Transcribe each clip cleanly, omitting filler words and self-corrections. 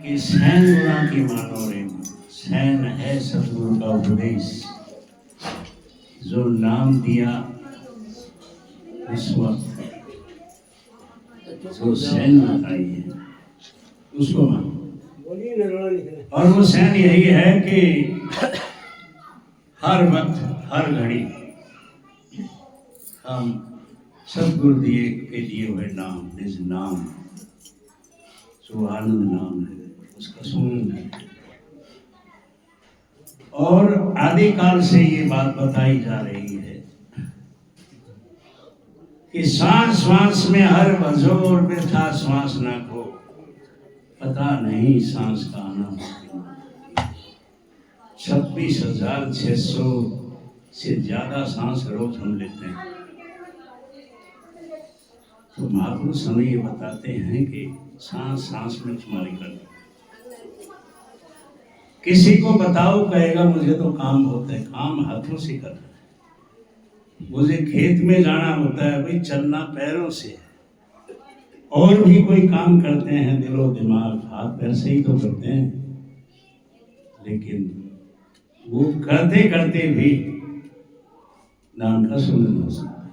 कि सैन गुणा की मानो रे, सैन है सतगुरु का उपदेश, जो नाम दिया उस वक्त जो सैन बताई है उसको मानो। और वो सैन यही है कि हर वक्त हर घड़ी हम सतगुरु दिए के दिए हुए नाम, निज नाम जो आनंद नाम है उसका सुमरन है। और आदिकाल से ये बात बताई जा रही है कि सांस सांस में हर बजोर में था श्वास न को, पता नहीं सांस का आना। 26,600 से ज्यादा सांस रोज हम लेते हैं। तो महापुरुष हमें ये बताते हैं कि सांस सांस में तुम्हारी करनी। किसी को बताओ कहेगा मुझे तो काम होता है, काम हाथों से करना है। मुझे खेत में जाना होता है, भाई चलना पैरों से है। और भी कोई काम करते हैं, दिलो दिमाग हाथ पैर से ही तो करते हैं, लेकिन वो करते करते भी नाम का सुमरन हो सकता है।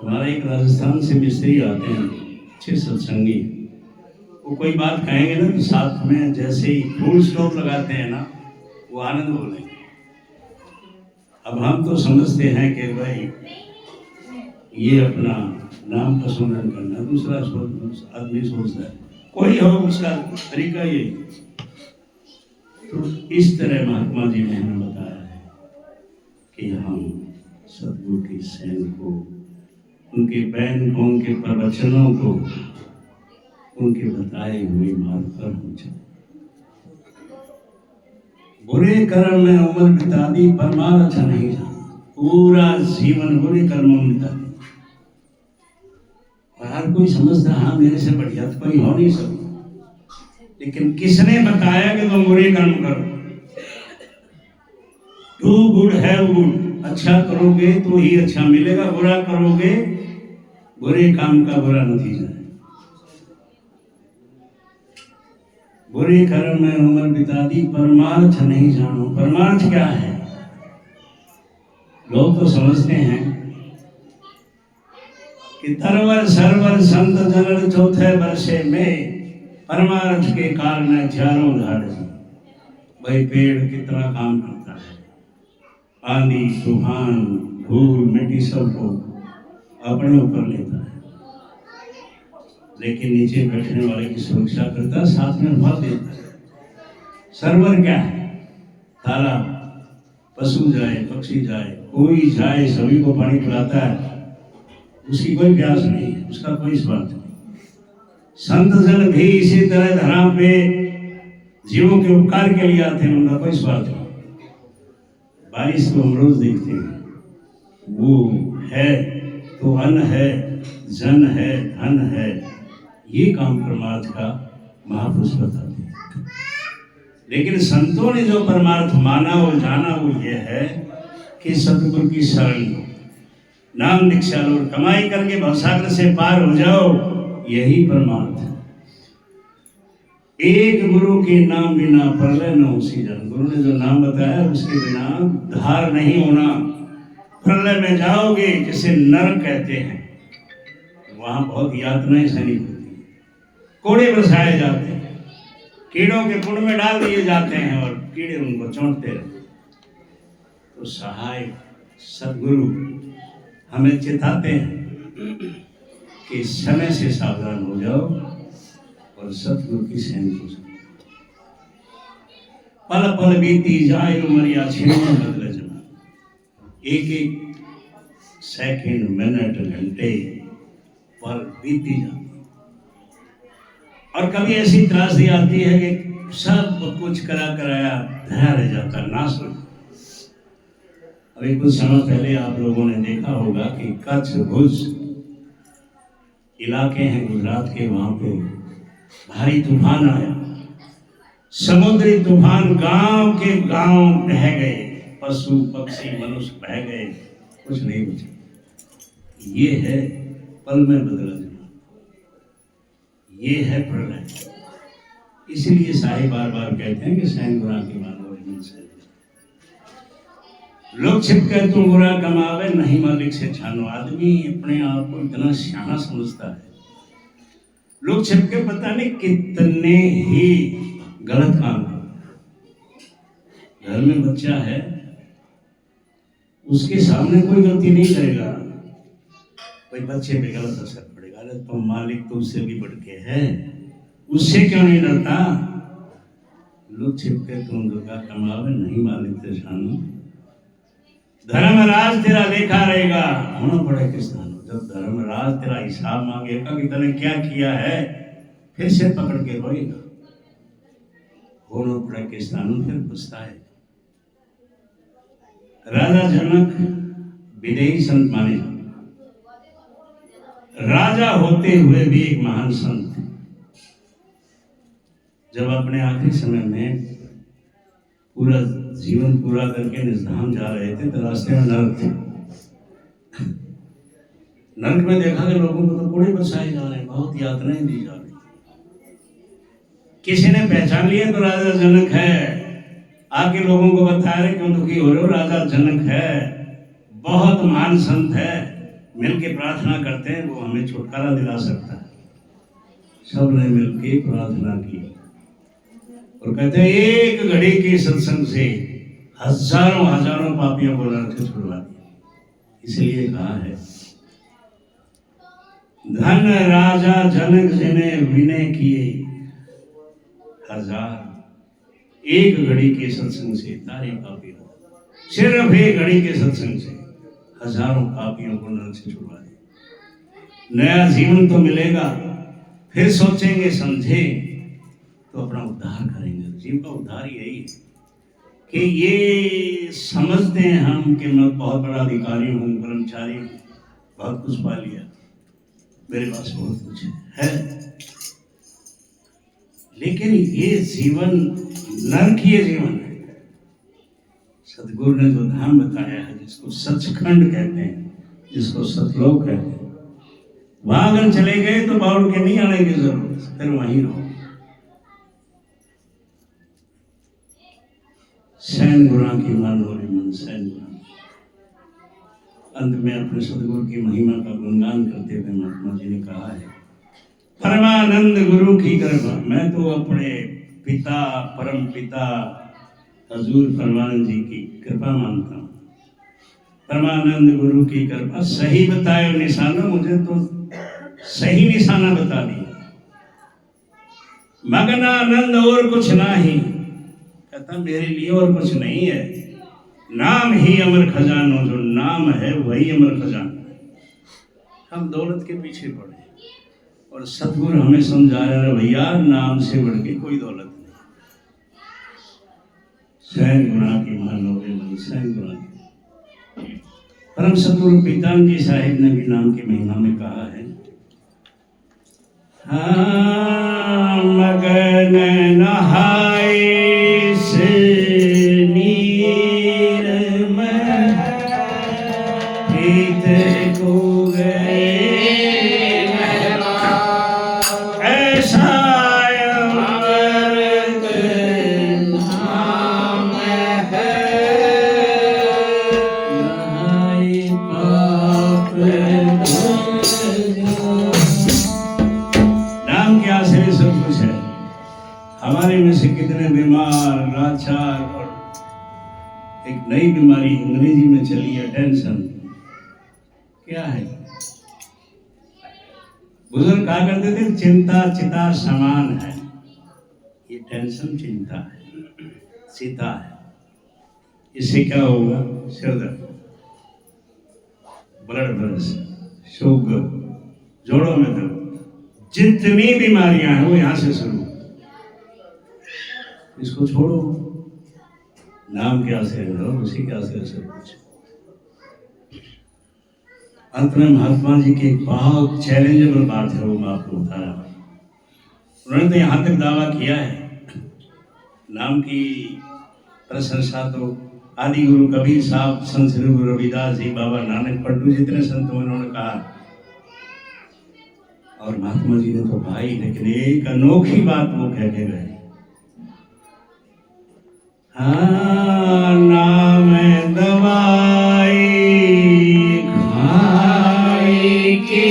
हमारा एक राजस्थान से मिस्त्री आते हैं, अच्छे सत्संगी, वो कोई बात कहेंगे ना तो साथ में जैसे ही फुल स्टॉप लगाते हैं ना, वो आनंद बोलेंगे। अब हम तो समझते हैं कि भाई ये अपना नाम का सुमरन करना, दूसरा आदमी सोचता है कोई हो उसका तरीका ये। तो इस तरह महात्मा जी ने हमें बताया है कि हम सतगुरु की सैन को, उनके बैन को, उनके प्रवचनों को, उनके बताए हुए मार्ग पर हम चले। बुरे कर्म में उम्र बिता दी, परमार्थ नहीं जाना। पूरा जीवन बुरे कर्मों में बिता दी। और हर कोई समझता हाँ मेरे से बढ़िया तो कोई हो नहीं सकता, लेकिन किसने बताया कि तुम बुरे कर्म करो? डू गुड हैव गुड, अच्छा करोगे तो ही अच्छा मिलेगा, बुरा करोगे बुरे काम का बुरा नतीजा है। बुरे कर्म में उम्र बिता दी, परमार्थ नहीं जानो। परमार्थ क्या है? लोग तो समझते हैं कि तरवर सरवर संत जनर चौथे वर्षे में, परमार्थ के कारण चारों झाड़। भाई पेड़ कितना काम करता है, आंधी तूफान धूल मिट्टी सबको अपने ऊपर लेता है, लेकिन नीचे बैठने वाले की सुरक्षा करता है, साथ में फल देता है। सरवर क्या है? तारा, पशु जाए पक्षी जाए कोई जाए सभी को पानी पिलाता है, उसकी कोई प्यास नहीं है, उसका कोई स्वार्थ नहीं। संत जन भी इसी तरह धरा पे जीवों के उपकार के लिए आते हैं, उनका कोई स्वार्थ नहीं। बारिश को हम रोज देखते हैं, वो है तो अन्न है, जन है, धन है। ये काम परमार्थ का महापुरुष बताते हैं। लेकिन संतों ने जो परमार्थ माना और जाना वो ये है कि सतगुरु की शरण लो, नाम दीक्षा लो, कमाई करके भवसागर से पार हो जाओ, यही परमार्थ है। एक गुरु के नाम बिना प्रलय न उसी जन। गुरु ने जो नाम बताया उसके बिना धार नहीं होना। प्रलय में जाओगे जिसे नरक कहते हैं, वहां बहुत यातनाएं सहनी होती है, कोड़े बरसाए जाते हैं, कीड़ों के कुंड में डाल दिए जाते हैं और कीड़े उनको चोंटते रहते। तो सहाय सदगुरु हमें चिताते हैं कि समय से सावधान हो जाओ और सतगुरु की सैन को सुनो। पल पल बीती जाए उमरिया, छिड़ने बदले जमा। एक एक सेकंड, मिनट, घंटे, पल बीती जाती। और कभी ऐसी त्रासदी आती है कि सब कुछ करा कराया धरा रह जाता, नाश हो। अभी कुछ समय पहले आप लोगों ने देखा होगा कि कच्छ भुज इलाके हैं गुजरात के, वहां पे भारी तूफान आया, समुद्री तूफान, गांव के गांव बह गए, पशु पक्षी मनुष्य बह गए, कुछ नहीं बचा। ये है पल में बदला जमा, ये है प्रलय। इसलिए साहिब बार बार कहते हैं कि सैन गुना की मानो मन से। लोग छिपकर तू बुरा कमावे नहीं मालिक से छानो। आदमी अपने आप को इतना सियाना समझता है, लोग छिपके पता नहीं कितने ही गलत काम करते। घर में बच्चा है, उसके सामने कोई गलती नहीं करेगा, कोई बच्चे पे गलत असर पड़ेगा। अरे तो मालिक तो उससे भी बढ़ के है, उससे क्यों नहीं डरता? लोग छिपके तुम दुर्गा कमावे नहीं मालिक से छानो। धर्मराज तेरा लेखा रहेगा, होना पड़े किसान। जब धर्मराज तेरा हिसाब मांगेगा कि तूने क्या किया है, फिर से पकड़ के रोएगा। होना पड़े किसान, फिर पछताएगा। राजा जनक विदेही संत माने, राजा होते हुए भी एक महान संत थे। जब अपने आखिरी समय में पूरा जीवन पूरा करके निजधाम जा रहे थे तो रास्ते में नरक थे। नरक में देखा कि लोगों को तो कोड़े बरसाए जा रहे हैं, बहुत यातनाएं दी जा रही। किसी ने पहचान लिया तो राजा जनक है, आके लोगों को बता रहे क्यों दुखी हो रहे हो, राजा जनक है, बहुत महान संत है, मिलके प्रार्थना करते हैं, वो हमें छुटकारा दिला सकता है। सब ने मिलके प्रार्थना की और कहते हैं एक घड़ी के सत्संग से हजारों हजारों पापियों को नरक से छुड़वा दिया। इसलिए कहा है, धन राजा जनक जिन्हें विनय किए हजार, एक घड़ी के सत्संग से तारे पापी हो। सिर्फ एक घड़ी के सत्संग से हजारों पापियों को नरक से छुड़वा दिया। नया जीवन तो मिलेगा, फिर सोचेंगे समझे तो अपना उद्धार करेंगे। जीव का उद्धार यही है कि ये समझते हैं हम कि मैं बहुत बड़ा अधिकारी हूँ, कर्मचारी हूँ, बहुत कुछ पा लिया, मेरे पास बहुत कुछ है। लेकिन ये जीवन नरकीय जीवन है। सतगुरु ने जो धाम बताया है, जिसको सचखंड कहते हैं, जिसको सतलोक कहते हैं, वहां अगर चले गए तो बाउल के नहीं आने की जरूरत, फिर वहीं रहो। सैन गुना की मनोरी मन सैन गुना। अंत में अपने सदगुरु की महिमा का गुणगान करते हुए महात्मा जी ने कहा है, परमानंद गुरु की कृपा। मैं तो अपने पिता परम पिता हजूर परमानंद जी की कृपा मानता हूँ। परमानंद गुरु की कृपा, सही बताए निशाना, मुझे तो सही निशाना बता दिया। मगनानंद और कुछ नहीं, कहता मेरे लिए और कुछ नहीं है, नाम ही अमर खजानो, जो नाम है वही अमर खजाना। हम दौलत के पीछे पड़े और सतगुरु हमें समझा रहे हैं, भैया नाम से बढ़ के कोई दौलत नहीं। सैन गुना की मानो रे मन, सैन गुना की। परम सतगुरु पीताम्बरी साहिब ने भी नाम की महिमा में कहा है, हाँ मगन नहाए से नीर में पीत को गए ऐसा अमृत नाम है, नहाए पाप नाम के आश्रय सब कुछ है। हमारे में से कितने बीमार लाचार, और एक नई बीमारी अंग्रेजी में चली है टेंशन। क्या है? बुजुर्ग कहा करते थे चिंता चिता समान है। ये टेंशन चिंता है, चिता है। इससे क्या होगा? सिर दर्द, ब्लड प्रेशर, शुगर, जोड़ों में दर्द, जितनी बीमारियां हैं वो यहां से शुरू। इसको छोड़ो, नाम के आश्रय रहो, उसी के आश्रय से कुछ। अंत में महात्मा जी की एक बहुत चैलेंजेबल बात है, वो मैं आपको बता रहा हूँ। उन्होंने तो यहाँ तक दावा किया है, नाम की प्रशंसा तो आदि गुरु कबीर साहब, संत श्री गुरु रविदास जी, बाबा नानक, पट्टू, जितने संतों उन्होंने कहा और महात्मा जी ने तो भाई, लेकिन एक अनोखी बात वो कह के गए, हाँ नाम दवाई खाई के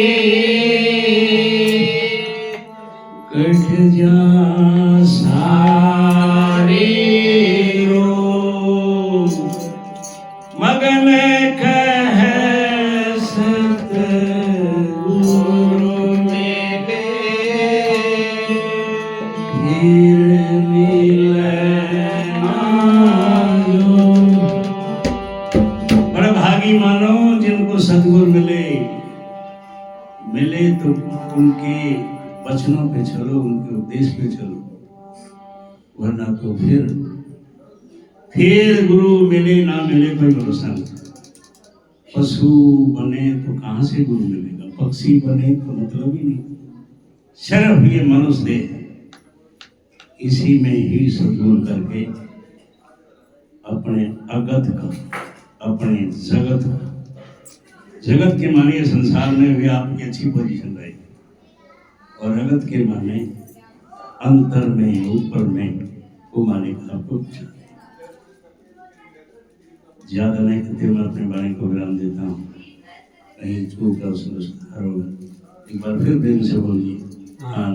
कट जा सारे रोग, मगन कह सतगुरु मिले फिर मिलना जो। बड़ा भागी मानो जिनको सतगुरु मिले तो उनके वचनों पे चलो, उनके उपदेश पे चलो, वरना तो फिर गुरु मिले ना मिले कोई भरोसा नहीं। पशु बने तो कहां से गुरु मिलेगा, पक्षी बने तो मतलब ही नहीं। सिर्फ ये मनुष्य देह, इसी में ही सद्गुरु करके अपने अगत का, अपने जगत का, जगत के माने संसार में भी आपकी अच्छी पोजीशन रहेगी, और अगत के माने अंतर में, ऊपर में, वो माने का आपको ज्यादा नहीं करते। मैं अपने बाणी को विराम देता हूँ, कहीं चूक का सुधार होगा। एक बार फिर प्रेम से बोलिए हाँ।